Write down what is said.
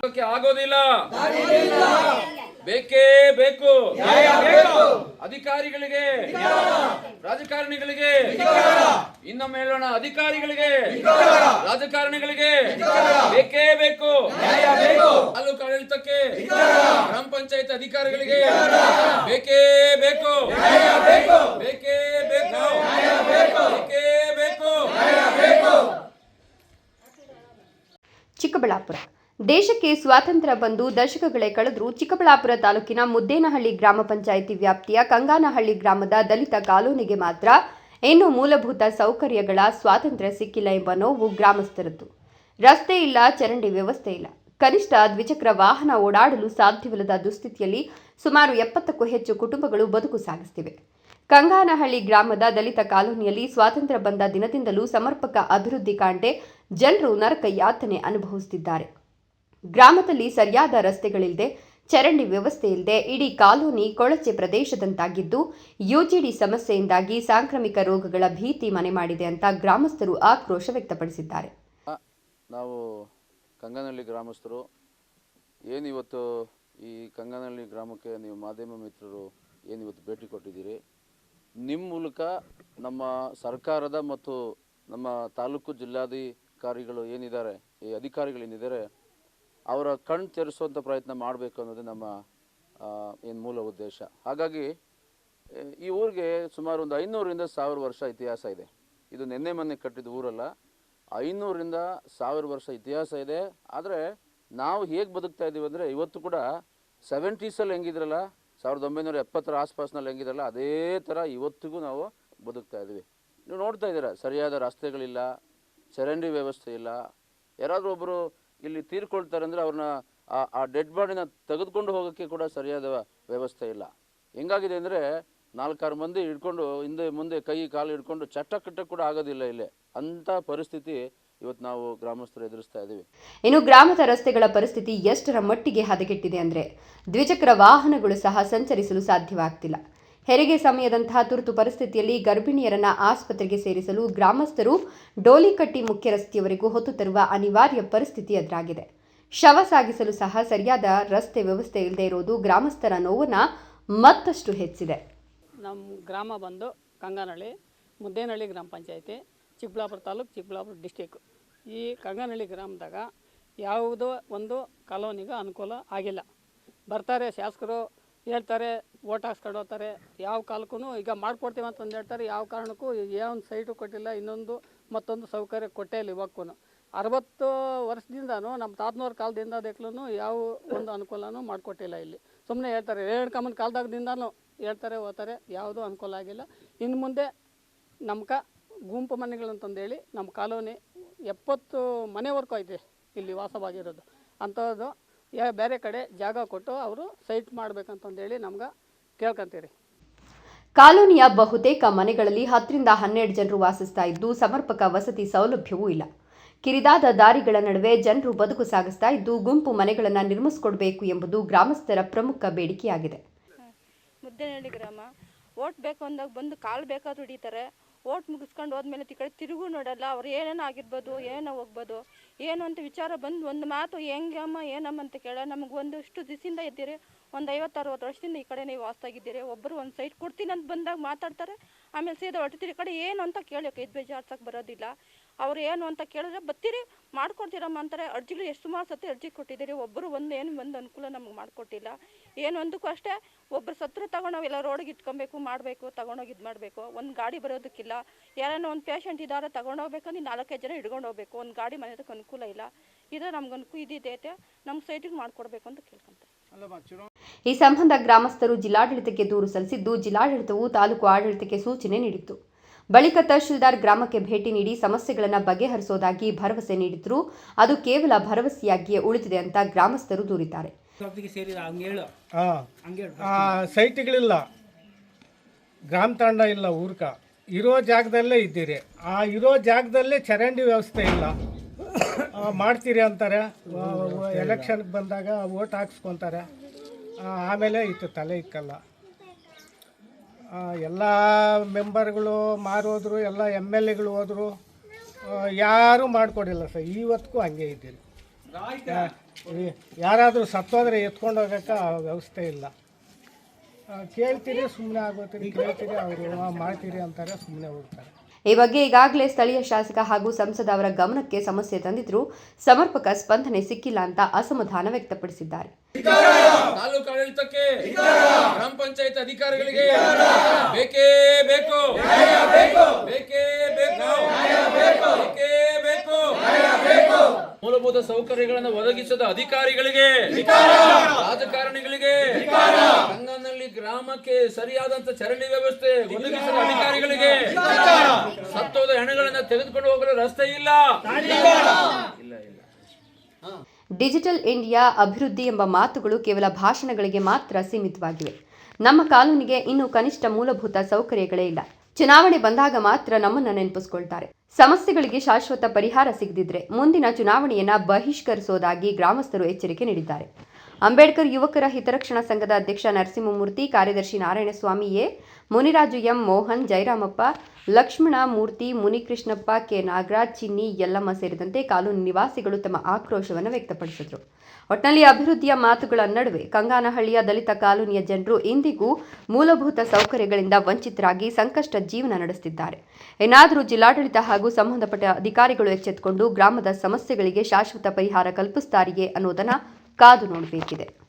ಆಗೋದಿಲ್ಲ, ಬೇಕೇ ಬೇಕು. ಅಧಿಕಾರಿಗಳಿಗೆ, ರಾಜಕಾರಣಿಗಳಿಗೆ, ಇನ್ನೊಮ್ಮೆ ಹೇಳೋಣ, ಅಧಿಕಾರಿಗಳಿಗೆ, ರಾಜಕಾರಣಿಗಳಿಗೆ ಬೇಕೇ ಬೇಕು. ತಾಲೂಕು ಆಡಳಿತಕ್ಕೆ, ಗ್ರಾಮ ಪಂಚಾಯತ್ ಅಧಿಕಾರಿಗಳಿಗೆ ಬೇಕೇ ಬೇಕು, ಬೇಕೇ ಬೇಕು, ಬೇಕೇ ಬೇಕು. ಚಿಕ್ಕಬಳ್ಳಾಪುರ ದೇಶಕ್ಕೆ ಸ್ವಾತಂತ್ರ್ಯ ಬಂದು ದಶಕಗಳೇ ಕಳೆದರೂ ಚಿಕ್ಕಬಳ್ಳಾಪುರ ತಾಲೂಕಿನ ಮುದ್ದೇನಹಳ್ಳಿ ಗ್ರಾಮ ಪಂಚಾಯಿತಿ ವ್ಯಾಪ್ತಿಯ ಕಂಗಾನಹಳ್ಳಿ ಗ್ರಾಮದ ದಲಿತ ಕಾಲೋನಿಗೆ ಮಾತ್ರ ಇನ್ನೂ ಮೂಲಭೂತ ಸೌಕರ್ಯಗಳ ಸ್ವಾತಂತ್ರ್ಯ ಸಿಕ್ಕಿಲ್ಲ ಎಂಬ ನೋವು ಗ್ರಾಮಸ್ಥರದ್ದು. ರಸ್ತೆ ಇಲ್ಲ, ಚರಂಡಿ ವ್ಯವಸ್ಥೆ ಇಲ್ಲ, ಕನಿಷ್ಠ ದ್ವಿಚಕ್ರ ವಾಹನ ಓಡಾಡಲು ಸಾಧ್ಯವಿಲ್ಲದ ದುಸ್ಥಿತಿಯಲ್ಲಿ ಸುಮಾರು 70ಕ್ಕೂ ಹೆಚ್ಚು ಕುಟುಂಬಗಳು ಬದುಕು ಸಾಗಿಸುತ್ತಿವೆ. ಕಂಗಾನಹಳ್ಳಿ ಗ್ರಾಮದ ದಲಿತ ಕಾಲೋನಿಯಲ್ಲಿ ಸ್ವಾತಂತ್ರ್ಯ ಬಂದ ದಿನದಿಂದಲೂ ಸಮರ್ಪಕ ಅಭಿವೃದ್ಧಿ ಕಾಣದೆ ಜನರು ನರಕ ಯಾತನೆ ಅನುಭವಿಸುತ್ತಿದ್ದಾರೆ. ಗ್ರಾಮದಲ್ಲಿ ಸರಿಯಾದ ರಸ್ತೆಗಳಿಲ್ಲದೆ, ಚರಂಡಿ ವ್ಯವಸ್ಥೆ ಇಲ್ಲದೆ ಇಡೀ ಕಾಲೋನಿ ಕೊಳಚೆ ಪ್ರದೇಶದಂತಾಗಿದ್ದು, ಯುಜಿಡಿ ಸಮಸ್ಯೆಯಿಂದಾಗಿ ಸಾಂಕ್ರಾಮಿಕ ರೋಗಗಳ ಭೀತಿ ಮನೆ ಮಾಡಿದೆ ಅಂತ ಗ್ರಾಮಸ್ಥರು ಆಕ್ರೋಶ ವ್ಯಕ್ತಪಡಿಸಿದ್ದಾರೆ. ನಾವು ಕಂಗಾನಹಳ್ಳಿ ಗ್ರಾಮಸ್ಥರು ಏನಿವತ್ತು ಈ ಕಂಗಾನಹಳ್ಳಿ ಗ್ರಾಮಕ್ಕೆ ನೀವು ಮಾಧ್ಯಮ ಮಿತ್ರರು ಏನಿವತ್ತು ಭೇಟಿ ಕೊಟ್ಟಿದ್ದೀರಿ, ನಿಮ್ಮ ಮೂಲಕ ನಮ್ಮ ಸರ್ಕಾರದ ಮತ್ತು ನಮ್ಮ ತಾಲೂಕು ಜಿಲ್ಲಾಧಿಕಾರಿಗಳು ಏನಿದ್ದಾರೆ, ಈ ಅಧಿಕಾರಿಗಳೇನಿದ್ದಾರೆ, ಅವರ ಕಣ್ಣು ತೆರೆಸುವಂಥ ಪ್ರಯತ್ನ ಮಾಡಬೇಕು ಅನ್ನೋದೇ ನಮ್ಮ ಏನು ಮೂಲ ಉದ್ದೇಶ. ಹಾಗಾಗಿ ಈ ಊರಿಗೆ ಸುಮಾರು ಒಂದು 500ರಿಂದ 1000 ವರ್ಷ ಇತಿಹಾಸ ಇದೆ. ಇದು ನಿನ್ನೆ ಮೊನ್ನೆ ಕಟ್ಟಿದ ಊರಲ್ಲ, 500ರಿಂದ 1000 ವರ್ಷ ಇತಿಹಾಸ ಇದೆ. ಆದರೆ ನಾವು ಹೇಗೆ ಬದುಕ್ತಾ ಇದ್ದೀವಿ ಅಂದರೆ, ಇವತ್ತು ಕೂಡ 70ಸಲ್ಲಿ ಹೆಂಗಿದ್ರಲ್ಲ, 1970ರ ಆಸ್ಪಾಸ್ನಲ್ಲಿ ಹೆಂಗಿದ್ರಲ್ಲ, ಅದೇ ಥರ ಇವತ್ತಿಗೂ ನಾವು ಬದುಕ್ತಾ ಇದ್ದೀವಿ. ನೀವು ನೋಡ್ತಾ ಇದ್ದೀರಾ, ಸರಿಯಾದ ರಸ್ತೆಗಳಿಲ್ಲ, ಚರಂಡಿ ವ್ಯವಸ್ಥೆ ಇಲ್ಲ. ಯಾರಾದರೂ ಒಬ್ಬರು ಇಲ್ಲಿ ತೀರ್ಕೊಳ್ತಾರೆ ಅಂದರೆ ಅವ್ರನ್ನ ಆ ಡೆಡ್ ಬಾಡಿನ ತೆಗೆದುಕೊಂಡು ಹೋಗೋಕ್ಕೆ ಕೂಡ ಸರಿಯಾದ ವ್ಯವಸ್ಥೆ ಇಲ್ಲ. ಹೆಂಗಾಗಿದೆ ಅಂದರೆ 4-6 ಮಂದಿ ಹಿಡ್ಕೊಂಡು ಹಿಂದೆ ಮುಂದೆ ಕೈ ಕಾಲು ಹಿಡ್ಕೊಂಡು ಚಟ್ಟ ಕೂಡ ಆಗೋದಿಲ್ಲ ಇಲ್ಲೇ. ಅಂಥ ಪರಿಸ್ಥಿತಿ ಇವತ್ತು ನಾವು ಗ್ರಾಮಸ್ಥರು ಎದುರಿಸ್ತಾ ಇದ್ದೀವಿ. ಇನ್ನು ಗ್ರಾಮದ ರಸ್ತೆಗಳ ಪರಿಸ್ಥಿತಿ ಎಷ್ಟರ ಮಟ್ಟಿಗೆ ಹದಗೆಟ್ಟಿದೆ ಅಂದರೆ, ದ್ವಿಚಕ್ರ ವಾಹನಗಳು ಸಹ ಸಂಚರಿಸಲು ಸಾಧ್ಯವಾಗ್ತಿಲ್ಲ. ಹೆರಿಗೆ ಸಮಯದಂತಹ ತುರ್ತು ಪರಿಸ್ಥಿತಿಯಲ್ಲಿ ಗರ್ಭಿಣಿಯರನ್ನ ಆಸ್ಪತ್ರೆಗೆ ಸೇರಿಸಲು ಗ್ರಾಮಸ್ಥರು ಡೋಲಿಕಟ್ಟಿ ಮುಖ್ಯ ರಸ್ತೆಯವರೆಗೂ ಹೊತ್ತು ತರುವ ಅನಿವಾರ್ಯ ಪರಿಸ್ಥಿತಿ ಎದುರಾಗಿದೆ. ಶವ ಸಾಗಿಸಲು ಸಹ ಸರಿಯಾದ ರಸ್ತೆ ವ್ಯವಸ್ಥೆ ಇಲ್ಲದೆ ಇರೋದು ಗ್ರಾಮಸ್ಥರ ನೋವನ್ನು ಮತ್ತಷ್ಟು ಹೆಚ್ಚಿದೆ. ನಮ್ಮ ಗ್ರಾಮ ಬಂದು ಕಂಗಾನಹಳ್ಳಿ, ಮುದ್ದೇನಹಳ್ಳಿ ಗ್ರಾಮ ಪಂಚಾಯತಿ, ಚಿಕ್ಕಬಳ್ಳಾಪುರ ತಾಲೂಕು, ಚಿಕ್ಕಬಳ್ಳಾಪುರ ಡಿಸ್ಟಿಕ್. ಈ ಕಂಗಾನಹಳ್ಳಿ ಗ್ರಾಮದಾಗ ಯಾವುದೋ ಒಂದು ಕಾಲೋನಿಗೆ ಅನುಕೂಲ ಆಗಿಲ್ಲ. ಬರ್ತಾರೆ ಶಾಸಕರು, ಹೇಳ್ತಾರೆ, ಓಟ್ ಹಾಕ್ಸ್ಕೊಂಡು ಹೋಗ್ತಾರೆ. ಯಾವ ಕಾಲಕ್ಕೂ ಈಗ ಮಾಡ್ಕೊಡ್ತೀವಿ ಅಂತಂದು ಹೇಳ್ತಾರೆ. ಯಾವ ಕಾರಣಕ್ಕೂ ಏನು ಸೈಟು ಕೊಟ್ಟಿಲ್ಲ, ಇನ್ನೊಂದು ಮತ್ತೊಂದು ಸೌಕರ್ಯ ಕೊಟ್ಟೇ ಇಲ್ಲ. ಇವಕ್ಕೂ 60 ವರ್ಷದಿಂದನೂ ನಮ್ಮ ತಾತನವ್ರ ಕಾಲದಿಂದ ದೇಖ್ಲೂ ಯಾವ ಒಂದು ಅನುಕೂಲನೂ ಮಾಡಿಕೊಟ್ಟಿಲ್ಲ. ಇಲ್ಲಿ ಸುಮ್ಮನೆ ಹೇಳ್ತಾರೆ, ರೇಣುಕಮ್ಮನ ಕಾಲದಾಗದಿಂದನೂ ಹೇಳ್ತಾರೆ, ಹೋಗ್ತಾರೆ, ಯಾವುದೂ ಅನುಕೂಲ ಆಗಿಲ್ಲ. ಇನ್ನು ಮುಂದೆ ನಮ್ಗೆ ಗುಂಪು ಮನೆಗಳಂತಂದೇಳಿ ನಮ್ಮ ಕಾಲೋನಿ 70 ಮನೆವರೆಗೂ ಐತೆ ಇಲ್ಲಿ ವಾಸವಾಗಿರೋದು. ಅಂಥದ್ದು ಬೇರೆ ಕಡೆ ಜಾಗ ಕೊಟ್ಟು ಅವರು ಸೈಟ್ ಮಾಡಬೇಕಂತಂದೇಳಿ ನಮ್ಗೆ ಕೇಳ್ಕೊಂತೀರಿ. ಕಾಲೋನಿಯ ಬಹುತೇಕ ಮನೆಗಳಲ್ಲಿ 10ರಿಂದ 12 ಜನರು ವಾಸಿಸ್ತಾ ಇದ್ದು, ಸಮರ್ಪಕ ವಸತಿ ಸೌಲಭ್ಯವೂ ಇಲ್ಲ. ಕಿರಿದಾದ ದಾರಿಗಳ ನಡುವೆ ಜನರು ಬದುಕು ಸಾಗಿಸ್ತಾ ಇದ್ದು, ಗುಂಪು ಮನೆಗಳನ್ನು ನಿರ್ಮಿಸಿಕೊಡಬೇಕು ಎಂಬುದು ಗ್ರಾಮಸ್ಥರ ಪ್ರಮುಖ ಬೇಡಿಕೆಯಾಗಿದೆ. ಮುದ್ದೇನಹಳ್ಳಿ ಗ್ರಾಮ, ಓಟ್ ಬೇಕು ಅಂದಾಗ ಬಂದು ಕಾಲು ಬೇಕಾದ್ರೂ ಹಿಡಿತಾರೆ. ಓಟ್ ಮುಗಿಸ್ಕೊಂಡು ಹೋದ್ಮೇಲೆ ಈ ಕಡೆ ತಿರುಗೂ ನೋಡಲ್ಲ. ಅವ್ರು ಏನೇನೋ ಆಗಿರ್ಬೋದು, ಏನೋ ಹೋಗ್ಬೋದು, ಏನು ಅಂತ ವಿಚಾರ ಬಂದು ಒಂದು ಮಾತು ಹೆಂಗಮ್ಮ ಏನಮ್ಮ ಅಂತ ಕೇಳ. ನಮಗೆ ಒಂದಷ್ಟು ದಿವಸದಿಂದ ಇದ್ದೀರಿ, ಒಂದು 50-60 ವರ್ಷದಿಂದ ಈ ಕಡೆ ನೀವು ವಾಸ್ತಾಗಿದ್ದೀರಿ. ಒಬ್ಬರು ಒಂದು ಸೈಟ್ ಕೊಡ್ತೀನಿ ಅಂತ ಬಂದಾಗ ಮಾತಾಡ್ತಾರೆ, ಆಮೇಲೆ ಸೀದಾ ಹೊಟ್ಟಿತೀರಿ. ಈ ಕಡೆ ಏನು ಅಂತ ಕೇಳೋಕೆ ಇದು ಬೇಜಾರ್ಸಕ್ಕೆ ಬರೋದಿಲ್ಲ. ಅವ್ರು ಏನು ಅಂತ ಕೇಳಿದ್ರೆ ಬರ್ತೀರಿ, ಮಾಡ್ಕೊಡ್ತೀರಮ್ಮ ಅಂತಾರೆ. ಅರ್ಜಿಗಳು ಎಷ್ಟು ಸುಮಾರು ಸತಿ ಅರ್ಜಿ ಕೊಟ್ಟಿದ್ದೀರಿ, ಒಬ್ಬರು ಒಂದು ಅನುಕೂಲ ನಮಗೆ ಮಾಡಿಕೊಟ್ಟಿಲ್ಲ. ಏನು ಒಂದಕ್ಕೂ ಅಷ್ಟೇ, ಒಬ್ಬರು ಸತ್ರ ತಗೊಂಡೋಗಿಲ್ಲ, ರೋಡಿಗೆ ಇಟ್ಕೊಬೇಕು, ಮಾಡಬೇಕು, ತಗೊಂಡೋಗಿ ಇದು ಮಾಡಬೇಕು. ಒಂದು ಗಾಡಿ ಬರೋದಕ್ಕಿಲ್ಲ. ಯಾರನ್ನ ಒಂದು ಪೇಷಂಟ್ ಇದ್ದಾರೆ ತಗೊಂಡೋಗ್ಬೇಕಂದ್ರೆ 4-5 ಜನ ಹಿಡ್ಕೊಂಡು ಹೋಗ್ಬೇಕು. ಒಂದು ಗಾಡಿ ಮನೆಯದಕ್ಕೆ ಅನುಕೂಲ ಇಲ್ಲ. ಇದು ನಮ್ಗೆ ಇದಿದೈತೆ, ನಮ್ಮ ಸೈಟಿಗೆ ಮಾಡಿಕೊಡ್ಬೇಕು ಅಂತ ಕೇಳ್ಕೊಂತಾರೆ. ಈ ಸಂಬಂಧ ಗ್ರಾಮಸ್ಥರು ಜಿಲ್ಲಾಡಳಿತಕ್ಕೆ ದೂರು ಸಲ್ಲಿಸಿದ್ದು, ಜಿಲ್ಲಾಡಳಿತವು ತಾಲೂಕು ಆಡಳಿತಕ್ಕೆ ಸೂಚನೆ ನೀಡಿತ್ತು. ಬಳಿಕ ತಹಶೀಲ್ದಾರ್ ಗ್ರಾಮಕ್ಕೆ ಭೇಟಿ ನೀಡಿ ಸಮಸ್ಯೆಗಳನ್ನು ಬಗೆಹರಿಸೋದಾಗಿ ಭರವಸೆ ನೀಡಿದ್ರು. ಅದು ಕೇವಲ ಭರವಸೆಯಾಗಿಯೇ ಉಳಿದಿದೆ ಅಂತ ಗ್ರಾಮಸ್ಥರು ದೂರಿದ್ದಾರೆ. ಸೈಟ್ಗಳಿಲ್ಲ, ಗ್ರಾಮ ತಾಂಡ ಇಲ್ಲ, ಊರ್ಕ ಇರೋ ಜಾಗದಲ್ಲೇ ಇದ್ದೀರಿ. ಆ ಇರೋ ಜಾಗದಲ್ಲೇ ಚರಂಡಿ ವ್ಯವಸ್ಥೆ ಇಲ್ಲ. ಮಾಡ್ತೀರಿ ಅಂತಾರೆ, ಎಲೆಕ್ಷನ್ಗೆ ಬಂದಾಗ ಓಟ್ ಹಾಕ್ಸ್ಕೊತಾರೆ, ಆಮೇಲೆ ಇತ್ತು ತಲೆ ಇಕ್ಕಲ್ಲ. ಎಲ್ಲ ಮೆಂಬರ್ಗಳು ಮಾರೋದ್ರು, ಎಲ್ಲ MLAಗಳು ಹೋದರು, ಯಾರೂ ಮಾಡಿಕೊಡಿಲ್ಲ ಸರ್. ಇವತ್ತಿಗೂ ಹಂಗೆ ಇದ್ದೀರಿ. ಯಾರಾದರೂ ಸತ್ತೋದ್ರೆ ಎತ್ಕೊಂಡು ಹೋಗೋಕ್ಕೆ ವ್ಯವಸ್ಥೆ ಇಲ್ಲ. ಕೇಳ್ತೀರಿ ಸುಮ್ಮನೆ ಆಗೋತೀರಿ, ಕೇಳ್ತೀರಿ ಅವರು ಮಾಡ್ತೀರಿ ಅಂತಾರೆ, ಸುಮ್ಮನೆ ಹೋಗ್ತಾರೆ. ಈ ಬಗ್ಗೆ ಈಗಾಗಲೇ ಸ್ಥಳೀಯ ಶಾಸಕ ಹಾಗೂ ಸಂಸದ ಅವರ ಗಮನಕ್ಕೆ ಸಮಸ್ಯೆ ತಂದಿದ್ರೂ ಸಮರ್ಪಕ ಸ್ಪಂದನೆ ಸಿಕ್ಕಿಲ್ಲ ಅಂತ ಅಸಮಾಧಾನ ವ್ಯಕ್ತಪಡಿಸಿದ್ದಾರೆ. ತಾಲೂಕು ಆಡಳಿತಕ್ಕೆ, ಗ್ರಾಮ ಪಂಚಾಯತ್ ಅಧಿಕಾರಿಗಳಿಗೆ ಬೇಕೇ ಬೇಕು, ಬೇಕೇ ಬೇಕು, ಬೇಕೇ ಬೇಕು. ಮೂಲಭೂತ ಸೌಕರ್ಯಗಳನ್ನು ಒದಗಿಸದ ಅಧಿಕಾರಿಗಳಿಗೆ, ರಾಜಕಾರಣಿಗಳಿಗೆ, ಕಂಗನಹಳ್ಳಿ ಗ್ರಾಮಕ್ಕೆ ಸರಿಯಾದಂತ ಚರಂಡಿ ವ್ಯವಸ್ಥೆ ಒದಗಿಸದ ಅಧಿಕಾರಿಗಳಿಗೆ, ಸತ್ತೋದ ಹೆಣಗಳನ್ನು ತೆಗೆದುಕೊಂಡು ಹೋಗಲು ರಸ್ತೆ ಇಲ್ಲ. ಡಿಜಿಟಲ್ ಇಂಡಿಯಾ ಅಭಿವೃದ್ಧಿ ಎಂಬ ಮಾತುಗಳು ಕೇವಲ ಭಾಷಣಗಳಿಗೆ ಮಾತ್ರ ಸೀಮಿತವಾಗಿವೆ. ನಮ್ಮ ಕಾನೂನಿಗೆ ಇನ್ನೂ ಕನಿಷ್ಠ ಮೂಲಭೂತ ಸೌಕರ್ಯಗಳೇ ಇಲ್ಲ. ಚುನಾವಣೆ ಬಂದಾಗ ಮಾತ್ರ ನಮ್ಮನ್ನು ನೆನಪಿಸ್ಕೊಳ್ತಾರೆ. ಸಮಸ್ಯೆಗಳಿಗೆ ಶಾಶ್ವತ ಪರಿಹಾರ ಸಿಗದಿದ್ರೆ ಮುಂದಿನ ಚುನಾವಣೆಯನ್ನ ಬಹಿಷ್ಕರಿಸೋದಾಗಿ ಗ್ರಾಮಸ್ಥರು ಎಚ್ಚರಿಕೆ ನೀಡಿದ್ದಾರೆ. ಅಂಬೇಡ್ಕರ್ ಯುವಕರ ಹಿತರಕ್ಷಣಾ ಸಂಘದ ಅಧ್ಯಕ್ಷ ನರಸಿಂಹಮೂರ್ತಿ, ಕಾರ್ಯದರ್ಶಿ Narayanaswamy A, Muniraju M, Mohan, Jayaramappa, Lakshmana Murthy, Munikrishnappa, K Nagaraj, Chinni, Yallamma ಸೇರಿದಂತೆ ಕಾಲೋನಿ ನಿವಾಸಿಗಳು ತಮ್ಮ ಆಕ್ರೋಶವನ್ನು ವ್ಯಕ್ತಪಡಿಸಿದರು. ಒಟ್ನಲ್ಲಿ ಅಭಿವೃದ್ಧಿಯ ಮಾತುಗಳ ನಡುವೆ ಕಂಗಾನಹಳ್ಳಿಯ ದಲಿತ ಕಾಲೋನಿಯ ಜನರು ಇಂದಿಗೂ ಮೂಲಭೂತ ಸೌಕರ್ಯಗಳಿಂದ ವಂಚಿತರಾಗಿ ಸಂಕಷ್ಟ ಜೀವನ ನಡೆಸುತ್ತಿದ್ದಾರೆ. ಏನಾದರೂ ಜಿಲ್ಲಾಡಳಿತ ಹಾಗೂ ಸಂಬಂಧಪಟ್ಟ ಅಧಿಕಾರಿಗಳು ಎಚ್ಚೆತ್ತುಕೊಂಡು ಗ್ರಾಮದ ಸಮಸ್ಯೆಗಳಿಗೆ ಶಾಶ್ವತ ಪರಿಹಾರ ಕಲ್ಪಿಸುತ್ತಾರೆಯೇ ಅನ್ನೋದನ್ನ ಕಾದು ನೋಡಬೇಕಿದೆ.